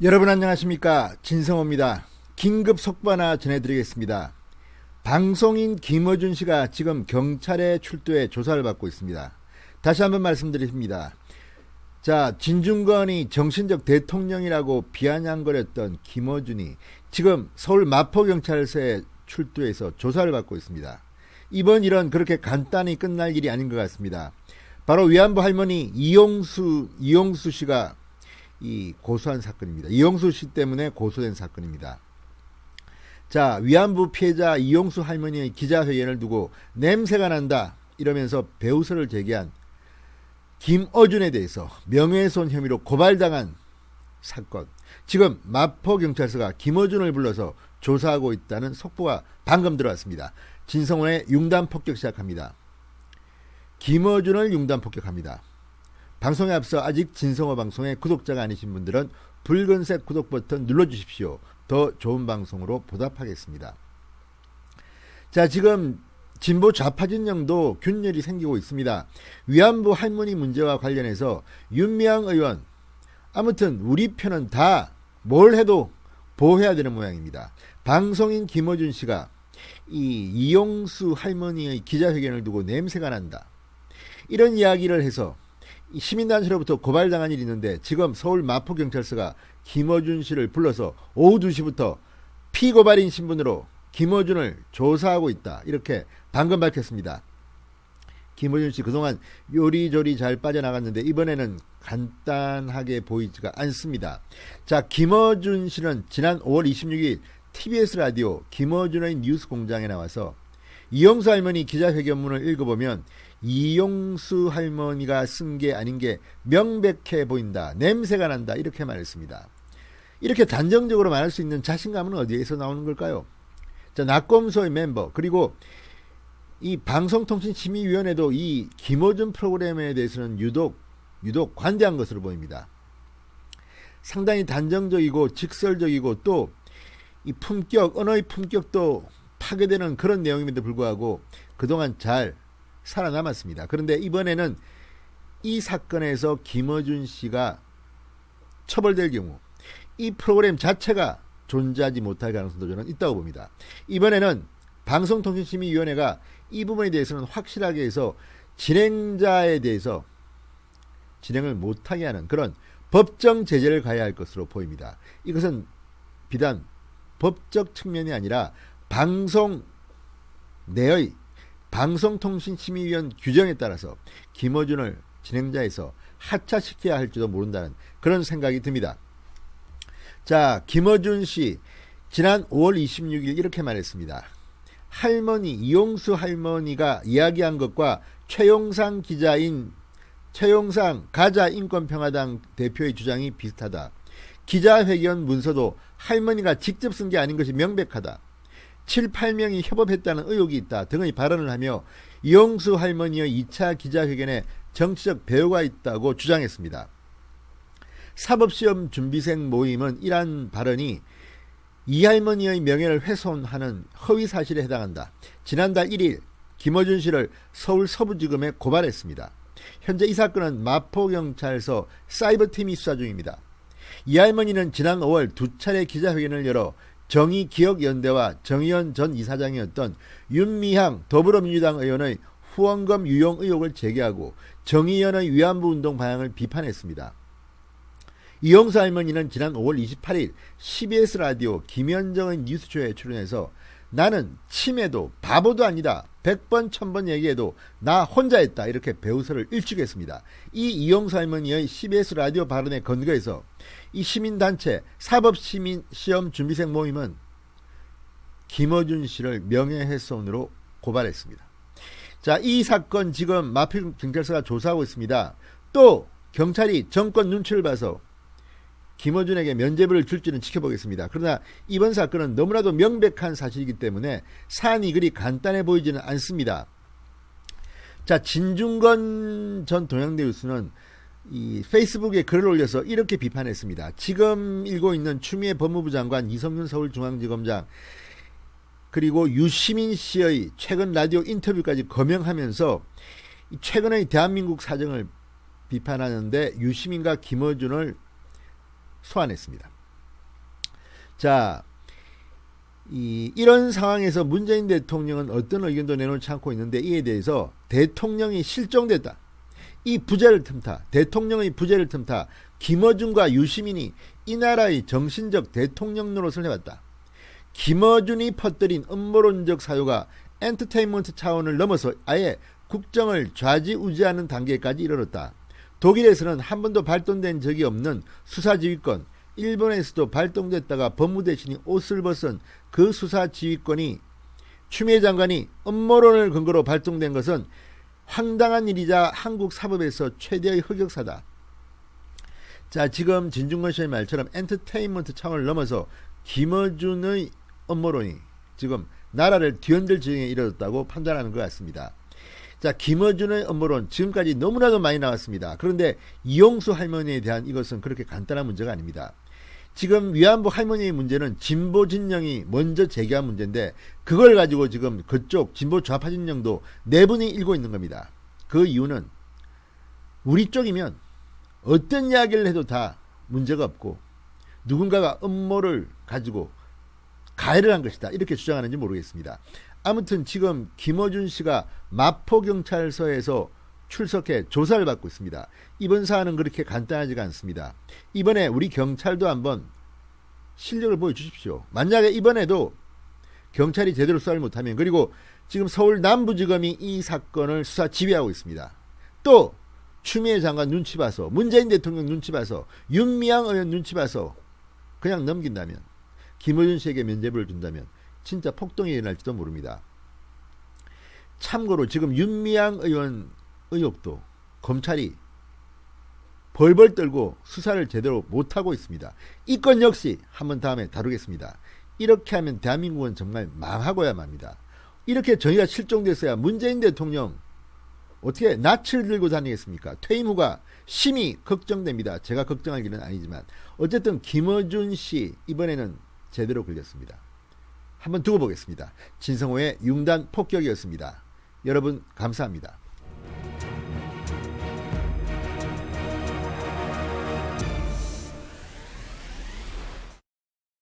여러분 안녕하십니까, 진성호입니다. 긴급 속보 하나 전해드리겠습니다. 방송인 김어준 씨가 지금 경찰에 출두해 조사를 받고 있습니다. 다시 한번 말씀드립니다. 자, 진중권이 정신적 대통령이라고 비아냥거렸던 김어준이 지금 서울 마포경찰서에 출두해서 조사를 받고 있습니다. 이번 일은 그렇게 간단히 끝날 일이 아닌 것 같습니다. 바로 위안부 할머니 이용수 씨가 고소한 사건입니다. 이용수 씨 때문에 고소된 사건입니다. 자, 위안부 피해자 이용수 할머니의 기자회견을 두고 냄새가 난다 이러면서 배우설을 제기한 김어준에 대해서 명예훼손 혐의로 고발당한 사건. 지금 마포경찰서가 김어준을 불러서 조사하고 있다는 속보가 방금 들어왔습니다. 진성호의 융단 폭격 시작합니다. 김어준을 융단 폭격합니다. 방송에 앞서 아직 진성호 방송의 구독자가 아니신 분들은 붉은색 구독 버튼 눌러주십시오. 더 좋은 방송으로 보답하겠습니다. 자, 지금 진보 좌파 진영도 균열이 생기고 있습니다. 위안부 할머니 문제와 관련해서 윤미향 의원, 아무튼 우리 편은 다 뭘 해도 보호해야 되는 모양입니다. 방송인 김어준 씨가 이용수 할머니의 기자회견을 두고 냄새가 난다, 이런 이야기를 해서 시민단체로부터 고발당한 일이 있는데, 지금 서울 마포경찰서가 김어준 씨를 불러서 오후 2시부터 피고발인 신분으로 김어준을 조사하고 있다, 이렇게 방금 밝혔습니다. 김어준 씨 그동안 요리조리 잘 빠져나갔는데 이번에는 간단하게 보이지가 않습니다. 자, 김어준 씨는 지난 5월 26일 TBS 라디오 김어준의 뉴스 공장에 나와서 이용수 할머니 기자회견문을 읽어보면 이용수 할머니가 쓴 게 아닌 게 명백해 보인다, 냄새가 난다, 이렇게 말했습니다. 이렇게 단정적으로 말할 수 있는 자신감은 어디에서 나오는 걸까요? 자, 낙검소의 멤버, 그리고 이 방송통신심의위원회도 이 김어준 프로그램에 대해서는 유독 관대한 것으로 보입니다. 상당히 단정적이고 직설적이고 또 이 품격, 언어의 품격도 파괴되는 그런 내용임에도 불구하고 그동안 잘 살아남았습니다. 그런데 이번에는 이 사건에서 김어준 씨가 처벌될 경우 이 프로그램 자체가 존재하지 못할 가능성도 저는 있다고 봅니다. 이번에는 방송통신심의위원회가 이 부분에 대해서는 확실하게 해서 진행자에 대해서 진행을 못하게 하는 그런 법정 제재를 가해야 할 것으로 보입니다. 이것은 비단 법적 측면이 아니라 방송 내의 방송통신심의위원 규정에 따라서 김어준을 진행자에서 하차시켜야 할지도 모른다는 그런 생각이 듭니다. 자, 김어준 씨 지난 5월 26일 이렇게 말했습니다. 할머니, 이용수 할머니가 이야기한 것과 최용상 가자인권평화당 대표의 주장이 비슷하다. 기자회견 문서도 할머니가 직접 쓴 게 아닌 것이 명백하다. 7, 8명이 협업했다는 의혹이 있다 등의 발언을 하며 이용수 할머니의 2차 기자회견에 정치적 배후가 있다고 주장했습니다. 사법시험 준비생 모임은 이러한 발언이 이 할머니의 명예를 훼손하는 허위 사실에 해당한다. 지난달 1일 김어준 씨를 서울 서부지검에 고발했습니다. 현재 이 사건은 마포경찰서 사이버팀이 수사 중입니다. 이 할머니는 지난 5월 2차례 기자회견을 열어 정의기억연대와 정의연 전 이사장이었던 윤미향 더불어민주당 의원의 후원금 유용 의혹을 제기하고 정의연의 위안부운동 방향을 비판했습니다. 이용수 할머니는 지난 5월 28일 CBS 라디오 김현정의 뉴스쇼에 출연해서 나는 치매도 바보도 아니다, 100번 1000번 얘기해도 나 혼자 했다, 이렇게 배우설을 일축했습니다. 이 이용수 할머니의 CBS 라디오 발언에 근거해서 이 시민단체 사법시험 준비생 모임은 김어준 씨를 명예훼손으로 고발했습니다. 자, 이 사건 지금 마포경찰서가 조사하고 있습니다. 또 경찰이 정권 눈치를 봐서 김어준에게 면죄부를 줄지는 지켜보겠습니다. 그러나 이번 사건은 너무나도 명백한 사실이기 때문에 사안이 그리 간단해 보이지는 않습니다. 자, 진중권 전 동양대 교수는 이 페이스북에 글을 올려서 이렇게 비판했습니다. 지금 일고 있는 추미애 법무부 장관, 이성윤 서울중앙지검장, 그리고 유시민 씨의 최근 라디오 인터뷰까지 거명하면서 최근의 대한민국 사정을 비판하는데 유시민과 김어준을 소환했습니다. 자, 이런 상황에서 문재인 대통령은 어떤 의견도 내놓지 않고 있는데 이에 대해서 대통령이 실종됐다. 이 부재를 틈타, 대통령의 부재를 틈타 김어준과 유시민이 이 나라의 정신적 대통령 노릇을 해왔다. 김어준이 퍼뜨린 음모론적 사유가 엔터테인먼트 차원을 넘어서 아예 국정을 좌지우지하는 단계까지 이르렀다. 독일에서는 한 번도 발동된 적이 없는 수사지휘권, 일본에서도 발동됐다가 법무대신이 옷을 벗은 그 수사지휘권이 추미애 장관이 음모론을 근거로 발동된 것은 황당한 일이자 한국 사법에서 최대의 흑역사다. 자, 지금 진중권 씨의 말처럼 엔터테인먼트 차원을 넘어서 김어준의 음모론이 지금 나라를 뒤흔들 지경에 이르렀다고 판단하는 것 같습니다. 자, 김어준의 음모론 지금까지 너무나도 많이 나왔습니다. 그런데 이용수 할머니에 대한 이것은 그렇게 간단한 문제가 아닙니다. 지금 위안부 할머니의 문제는 진보 진영이 먼저 제기한 문제인데 그걸 가지고 지금 그쪽 진보 좌파 진영도 내분이 일고 있는 겁니다. 그 이유는 우리 쪽이면 어떤 이야기를 해도 다 문제가 없고 누군가가 음모를 가지고 가해를 한 것이다 이렇게 주장하는지 모르겠습니다. 아무튼 지금 김어준 씨가 마포경찰서에서 출석해 조사를 받고 있습니다. 이번 사안은 그렇게 간단하지가 않습니다. 이번에 우리 경찰도 한번 실력을 보여주십시오. 만약에 이번에도 경찰이 제대로 수사를 못하면, 그리고 지금 서울 남부지검이 이 사건을 수사 지휘하고 있습니다. 또 추미애 장관 눈치 봐서, 문재인 대통령 눈치 봐서, 윤미향 의원 눈치 봐서 그냥 넘긴다면, 김어준 씨에게 면죄부를 준다면 진짜 폭동이 일어날지도 모릅니다. 참고로 지금 윤미향 의원 의혹도 검찰이 벌벌 떨고 수사를 제대로 못하고 있습니다. 이 건 역시 한번 다음에 다루겠습니다. 이렇게 하면 대한민국은 정말 망하고야 맙니다. 이렇게 저희가 실종됐어야 문재인 대통령 어떻게 낯을 들고 다니겠습니까? 퇴임 후가 심히 걱정됩니다. 제가 걱정할 일은 아니지만 어쨌든 김어준 씨 이번에는 제대로 걸렸습니다. 한번 두고 보겠습니다. 진성호의 융단 폭격이었습니다. 여러분 감사합니다.